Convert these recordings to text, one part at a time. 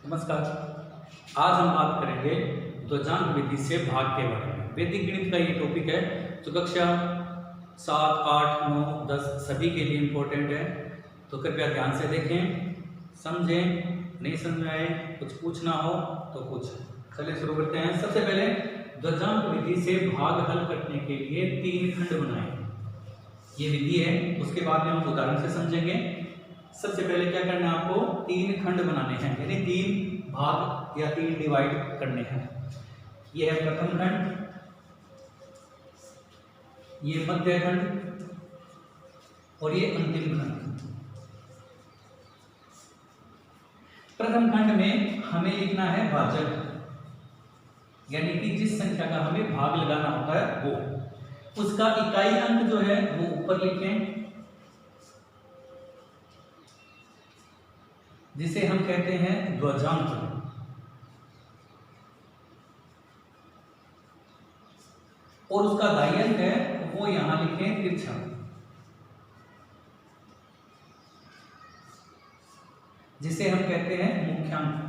नमस्कार। आज हम बात करेंगे ध्वजांक विधि से भाग के बारे में। वैदिक गणित का ये टॉपिक है जो कक्षा 7, 8, 9, 10 सभी के लिए इम्पोर्टेंट है, तो कृपया ध्यान से देखें, समझें। नहीं समझ में आए, कुछ पूछना हो तो कुछ। चलिए शुरू करते हैं। सबसे पहले ध्वजांक विधि से भाग हल करने के लिए 3 खंड बनाएं। ये विधि है, उसके बाद में हम उदाहरण से समझेंगे। सबसे पहले क्या करना है, आपको 3 खंड बनाने हैं, यानी 3 भाग या 3 डिवाइड करने हैं। ये है प्रथम खंड, ये मध्य खंड और ये अंतिम खंड। प्रथम खंड में हमें लिखना है भाजक, यानी कि जिस संख्या का हमें भाग लगाना होता है वो, उसका इकाई अंक जो है वो ऊपर लिखें, जिसे हम कहते हैं ध्वजांक। और उसका दाई अंक है वो यहां लिखें तिरछा, जिसे हम कहते हैं मुख्यांक।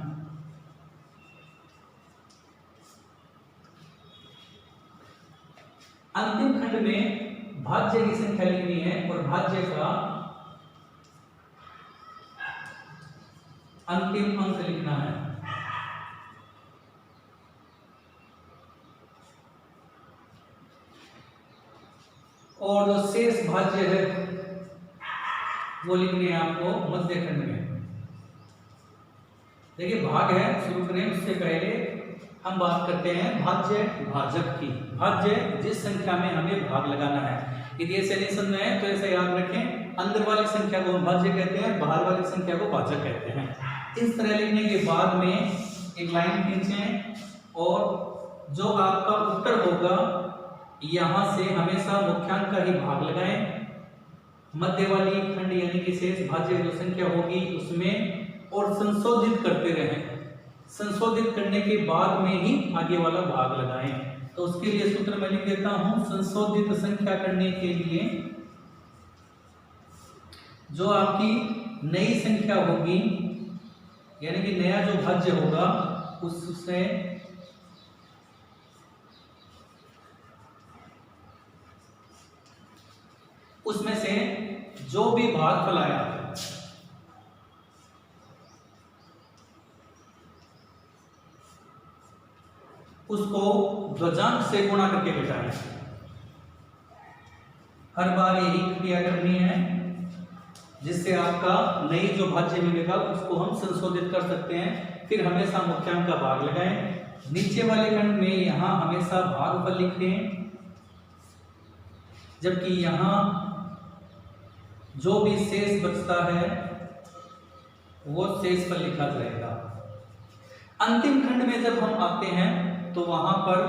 अंतिम खंड में भाज्य की संख्या लिखनी है और भाज्य का अंतिम अंक लिखना है। और जो शेष भाज्य है वो लिखने हैं आपको मध्य खंड में। देखिए भाग है, शुरू करें उससे पहले हम बात करते हैं भाज्य भाजक की। भाज्य जिस संख्या में हमें भाग लगाना है। यदि ऐसे नहीं समझ में है तो ऐसे याद रखें, अंदर वाली संख्या को हम भाज्य कहते हैं, बाहर वाली संख्या को भाजक कहते हैं। इस तरह लिखने के बाद में एक लाइन खींचें और जो आपका उत्तर होगा यहां से हमेशा मुख्यांक का ही भाग लगाएं, मध्य वाली खंड यानी कि शेष भाज्य जो संख्या होगी उसमें, और संशोधित करते रहें। संशोधित करने के बाद में ही आगे वाला भाग लगाएं। तो उसके लिए सूत्र मैं लिख देता हूं। संशोधित संख्या करने के लिए जो आपकी नई संख्या होगी, यानी कि नया जो भाज्य होगा उससे उसमें से जो भी भागफल आया उसको ध्वजांक से गुणा करके घटाएं। हर बार यही क्रिया करनी है, जिससे आपका नई जो भाज्य मिलेगा उसको हम संशोधित कर सकते हैं। फिर हमेशा मुख्यांक का भाग लगाएं। नीचे वाले खंड में यहां हमेशा भागफल लिखें, जबकि यहां जो भी शेष बचता है वो शेषफल लिखा जाएगा। अंतिम खंड में जब हम आते हैं तो वहां पर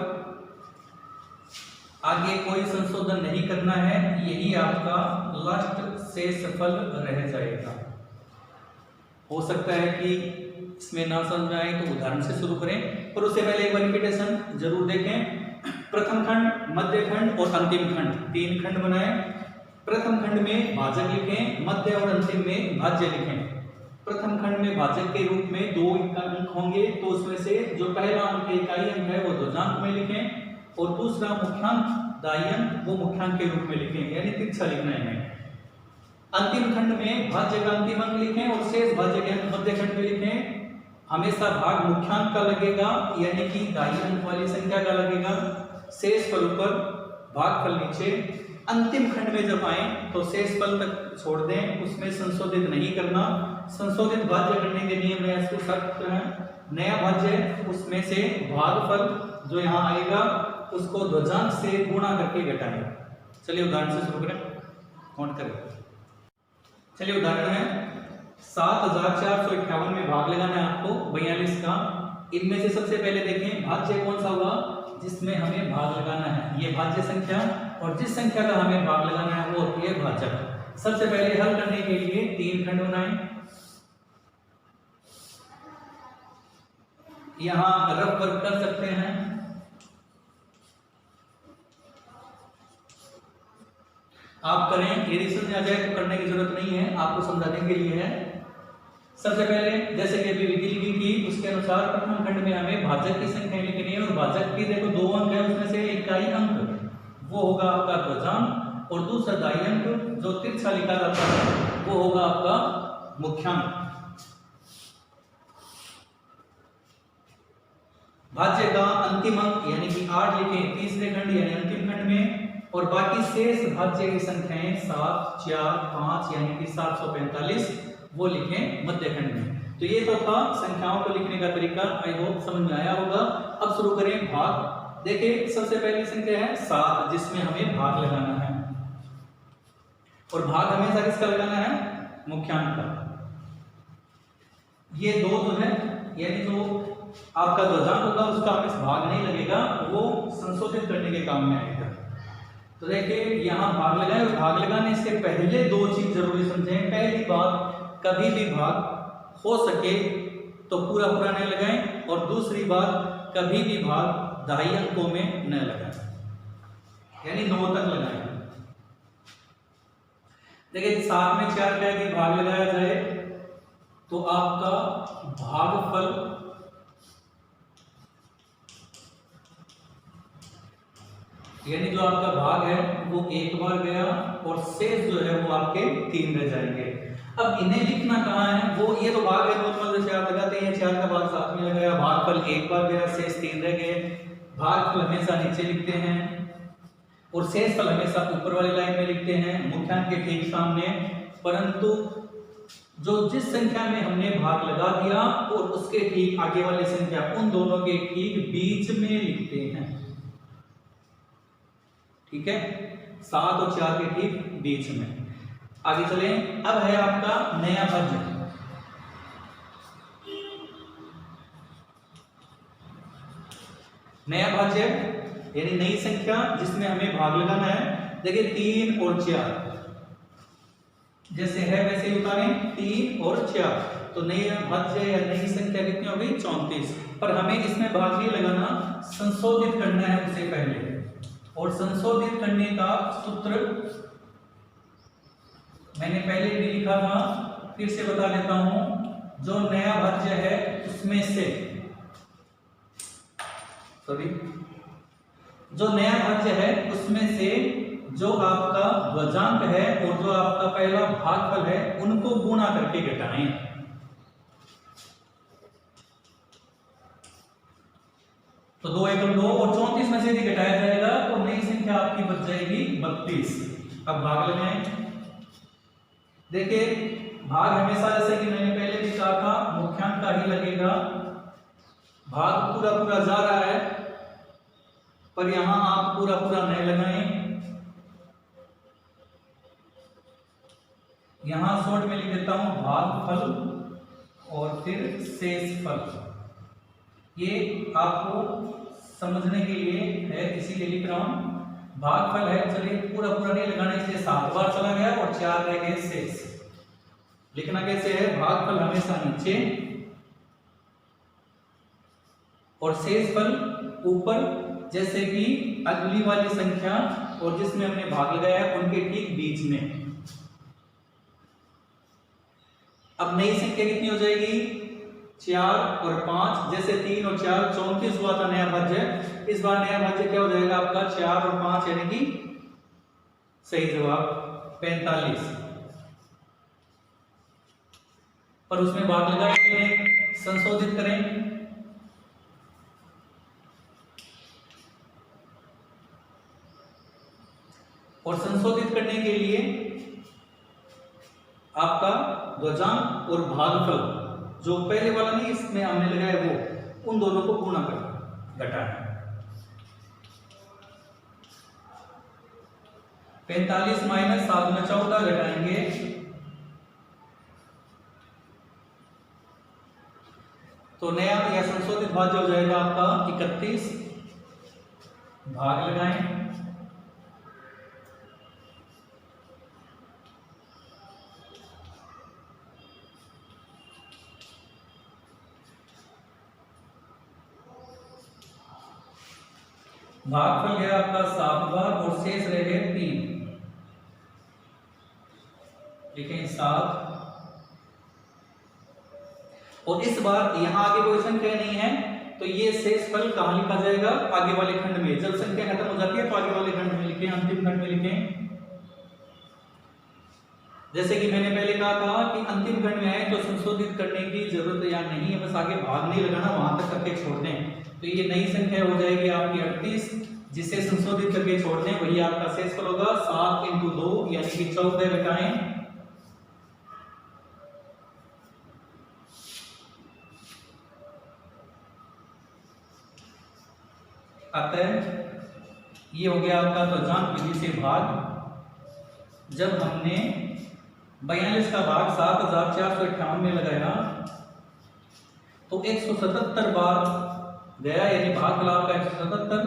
आगे कोई संशोधन नहीं करना है, यही आपका लास्ट शेषफल रह जाएगा। हो सकता है कि इसमें ना समझ में आए तो उदाहरण से शुरू करें, पर उससे पहले एक बार रिपीटेशन जरूर देखें। प्रथम खंड, मध्य खंड और अंतिम खंड, 3 खंड बनाएं। प्रथम खंड में भाजक लिखें, मध्य और अंतिम में भाज्य लिखें। प्रथम खंड में भाजक के रूप में 2 अंक होंगे, तो उसमें से जो पहला अंक इकाई अंक है वो ध्वजांक में लिखें, और दूसरा मुख्यांक दाई अंक वो मुख्यांक के रूप में लिखें, यानी तिरछा लिखना है। अंतिम खंड में भाज्य का अंतिम अंक लिखें और शेष भाज्य के अंक मध्य खंड में लिखें। हमेशा भाग मुख्यांक का लगेगा, यानी कि दाई अंक वाली संख्या का लगेगा। शेष फल ऊपर, भागफल नीचे। अंतिम खंड में जब आए तो शेष फल तक छोड़ दें, उसमें संशोधित नहीं करना। संशोधित भाज्य करने के नियम में इसको शर्त है, नया भाज्य उसमें से भागफल जो यहाँ आएगा उसको ध्वजांक से गुणा करके घटाएं। चलिए उदाहरण से शुरू करें, काउंट करें। चलिए उदाहरण है 7451 में भाग लगाना है आपको 42 का। इनमें से सबसे पहले देखें भाज्य कौन सा होगा जिसमें हमें भाग लगाना है, ये भाज्य संख्या, और जिस संख्या का हमें भाग लगाना है वो होती है भाजक। सबसे पहले हल करने के लिए 3 खंड बनाएं। यहां रफ वर्क कर सकते हैं। आप करें, यदि समझ आ जाए तो करने की जरूरत नहीं है, आपको समझाने के लिए है। सबसे पहले जैसे कि अभी विधि लिखी थी उसके अनुसार प्रथम खंड में हमें भाजक की संख्या लिखनी है, और भाजक की देखो 2 अंक है, उसमें से इकाई अंक वो होगा आपका ध्वजांक, और दूसरा दाई अंक जो तिरछा लिखा जाता है वो होगा आपका मुख्यांक। भाज्य का अंतिम अंक यानी कि 8 लिखें तीसरे खंड यानी अंतिम खंड में, और बाकी शेष भाज्य की संख्याएं 7, 4, 5 यानी कि 745 वो लिखें मध्य खंड में। तो ये तो था संख्याओं को लिखने का तरीका, आई होप समझ में आया होगा। अब शुरू करें भाग। देखिए सबसे पहली संख्या है 7, जिसमें हमें भाग लगाना है, और भाग हमेशा किसका लगाना है? मुख्यांक का। ये 2 जो है यानी जो आपका ध्वजांक होगा उसका हमें भाग नहीं लगेगा, वो संशोधित करने के काम में आएगा। तो देखिए यहाँ भाग लगाए, और भाग लगाने से पहले 2 चीज जरूरी समझें। पहली बात, कभी भी भाग हो सके तो पूरा पूरा न लगाएं, और दूसरी बात कभी भी भाग दाई अंकों में न लगाएं, यानी 9 तक लगाएं। देखिए 7 में 4 का यदि भाग लगाया जाए तो आपका भागफल यानी जो आपका भाग है वो 1 बार गया, और शेष जो है वो आपके 3 रह जाएंगे। अब इन्हें लिखना कहाँ है? वो ये तो भाग है नॉर्मल जैसे आप लगाते हैं, 4 का भाग 7 में लगाया, भागफल 1 बार गया, शेष 3 रह गए। भागफल हमेशा नीचे लिखते हैं, और शेष फल हमेशा ऊपर वाली लाइन में लिखते हैं, मुख्यांक के ठीक सामने। परंतु जो जिस संख्या में हमने भाग लगा दिया और उसके ठीक आगे वाली संख्या, उन दोनों के ठीक बीच में लिखते हैं। ठीक है, 7 और 4 के ठीक बीच में। आगे चलें। अब है आपका नया भाज्य। नया भाज्य यानी नई संख्या जिसमें हमें भाग लगाना है। देखिए 3 और 4 जैसे है वैसे ही उतारें, 3 और 4। तो नई भाज्य या नई संख्या कितनी हो गई? 34। पर हमें इसमें भाग नहीं लगाना, संशोधित करना है उससे पहले। और संशोधित करने का सूत्र मैंने पहले भी लिखा था, फिर से बता देता हूं। जो नया भाज्य है उसमें से जो नया भाज्य है उसमें से जो आपका ध्वजांक है और जो आपका पहला भागफल है उनको गुणा करके घटाएं। तो 2 एकम 2, और 34 में से यदि घटाया जाएगा तो नई संख्या आपकी बच जाएगी 32। अब भाग लगाएं। देखिए भाग हमेशा जैसे कि मैंने पहले भी कहा था मुख्यांक का ही लगेगा। भाग पूरा पूरा जा रहा है, पर यहां आप पूरा पूरा नहीं लगाएं। यहां शॉर्ट में लिख देता हूं भागफल और फिर शेषफल। ये आपको समझने के लिए है, इसीलिए लिख रहा हूं। भागफल है, चलिए पूरा पूरा नहीं लगाना, इसलिए 7 बार चला गया और 4 रह गए शेष। लिखना कैसे है? भागफल हमेशा नीचे और शेषफल ऊपर, जैसे कि अगली वाली संख्या और जिसमें हमने भाग लगाया है उनके ठीक बीच में। अब नई संख्या कितनी हो जाएगी? 4 और 5, जैसे 3 और 4 34 हुआ था नया भाज्य। इस बार नया भाज्य क्या हो जाएगा आपका? 4 और 5 यानी कि सही जवाब 45। पर उसमें भाग लगाएंगे, संशोधित करें। और संशोधित करने के लिए आपका ध्वजांक और भागफल जो पहले वाला नहीं इसमें हमने लगाया वो, उन दोनों को गुणा कर घटाना। 45 माइनस 7 में 14 घटाएंगे तो नया या संशोधित भाज्य हो जाएगा आपका 31। भाग लगाएं। भागफल गया आपका 7 बार और शेष रह गए 3। लिखें 7, और इस बार यहाँ आगे कोई संख्या नहीं है, तो ये शेषफल कहाँ लिखा जाएगा? आगे वाले खंड में। जब संख्या खत्म हो जाती है तो आगे वाले खंड में लिखें, अंतिम खंड में लिखें। जैसे कि मैंने पहले कहा था कि अंतिम खंड में आए तो संशोधित करने की जरूरत या नहीं है, बस आगे भाग नहीं लगाना, वहां तक करके छोड़ दें। तो ये नई संख्या हो जाएगी आपकी 38, जिसे संशोधित करके छोड़ दें, वही आपका शेषफल होगा। 7 × 2 यानी कि 14 घटाएं अतः ये हो गया आपका ध्वजांक विधि से भाग। जब हमने 42 का भाग 7458 में लगाया तो 177 बार गया, यानी भाग लाभ का 177,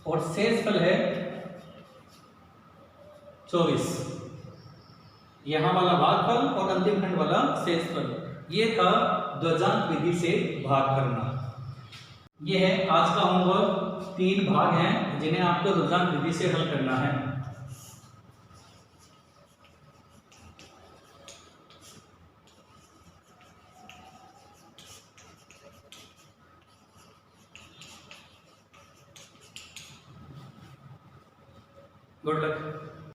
और शेषफल है 24। यहां वाला भागफल और अंतिम खंड वाला शेषफल। ये था ध्वजांक विधि से भाग करना। ये है आज का होमवर्क। 3 भाग हैं जिन्हें आपको ध्वजांक विधि से हल करना है। Good luck.